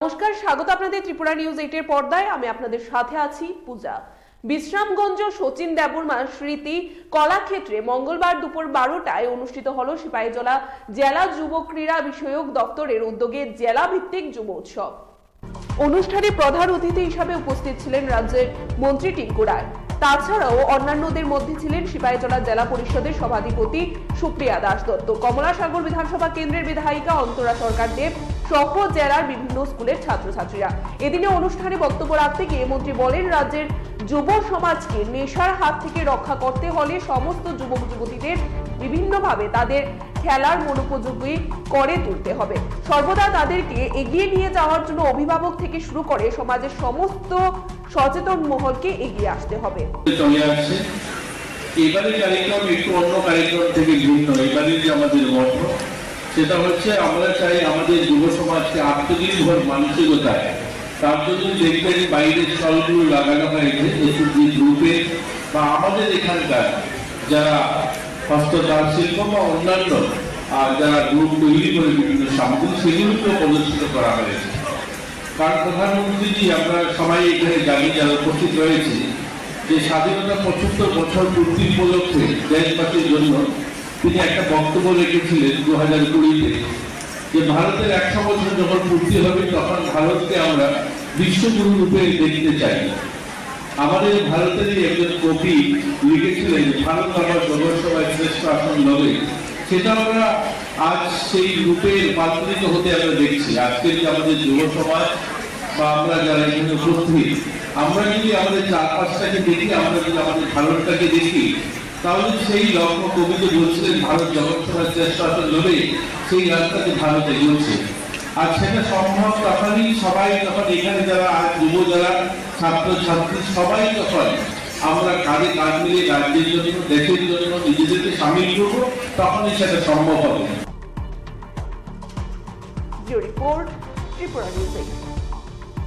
নমস্কার, স্বাগত আপনাদের ত্রিপুরা নিউজ 8 এর পর্দায়। আমি আপনাদের সাথে আছি পূজা। বিশ্রামগঞ্জ শচীন দেববর্মার স্মৃতি কলাক্ষেত্রে মঙ্গলবার দুপুর 12টায় অনুষ্ঠিত হলো সিপাহীজলা জেলা যুব ক্রীড়া বিষয়ক দপ্তরের উদ্যোগে জেলা ভিত্তিক যুব উৎসব। অনুষ্ঠানে প্রধান অতিথি হিসাবে উপস্থিত ছিলেন রাজ্যের মন্ত্রী টিঙ্কু রায়। তাছাড়াও অন্যান্যদের মধ্যে ছিলেন সিপাহীজলা জেলা পরিষদের সভাধিপতি সুপ্রিয়া দাস দত্ত, কমলাসাগর বিধানসভা কেন্দ্রের বিধায়িকা অন্তরা সরকার দেব সহ জেলার বিভিন্ন স্কুলের ছাত্রছাত্রীরা। এদিনে অনুষ্ঠানে বক্তব্য রাখতে গিয়ে মন্ত্রী বলেন, রাজ্যের যুব সমাজকে নেশার হাত থেকে রক্ষা করতে হলে সমস্ত যুবক যুবতীদের বিভিন্নভাবে তাদের খেলার মনোপযোগী করে তুলতে হবে। সর্বদা তাদেরকে এগিয়ে নিয়ে যাওয়ার জন্য অভিভাবক থেকে শুরু করে সমাজের সমস্ত সচেতন মহলকে এগিয়ে আসতে হবে। এবারে কারিক্রম একটু অন্য কারিক্রম থেকে ভিন্ন। এবারে যে আমাদের মন্ত্র সেটা হচ্ছে, আমরা চাই আমাদের যুব সমাজকে আত্মনির্ভর মানসিকতায়। তার জন্য দেখবেন বাইরের স্টলগুলো লাগানো হয়েছে এসএসজি গ্রুপে বা আমাদের এখানকার যারা হস্ততাঁত শিল্প বা অন্যান্য যারা গ্রুপ তৈরি করে বিভিন্ন সামগ্রী সেগুলোকে প্রদর্শিত করা হয়েছে। কারণ প্রধানমন্ত্রীজি আমরা সবাই এখানে জানি যারা উপস্থিত রয়েছে যে স্বাধীনতা 75 বছর পূর্তি উপলক্ষে দেশবাসীর জন্য তিনি একটা বক্তব্য রেখেছিলেন 2020-তে, যে ভারতের 100 বছর যখন পূর্তি হবে তখন ভারতকে আমরা বিশ্বগুরু রূপে দেখতে চাই। আমাদের ভারতেরই একজন কবি লিখেছিলেন, ভারত আমার জগৎসভায় শ্রেষ্ঠ আসন লবে। সেটা আমরা আজ সেই রূপে রূপান্তরিত হতে আমরা দেখছি। আজকের যে আমাদের যুব সমাজ বা আমরা যারা এখানে উপস্থিত, আমরা যদি আমাদের চারপাশটাকে দেখি, আমরা যদি আমাদের ভারতটাকে দেখি, তাহলে সেই লক্ষ্য কবি যে বলছিলেন ভারত জগৎসভায় শ্রেষ্ঠ আসন লবে, সেই রাস্তাতে ভারত এগোচ্ছে। আর সেটা সম্ভব তখনই সবাই যখন এখানে যারা আজ যুব যারা ছাত্র ছাত্রী সবাই যখন আমরা কাঁধে কাঁধ মিলিয়ে রাজ্যের জন্য দেশের জন্য নিজেদেরকে সামিল করবো, তখনই সেটা সম্ভব হবে। Report Tripura news.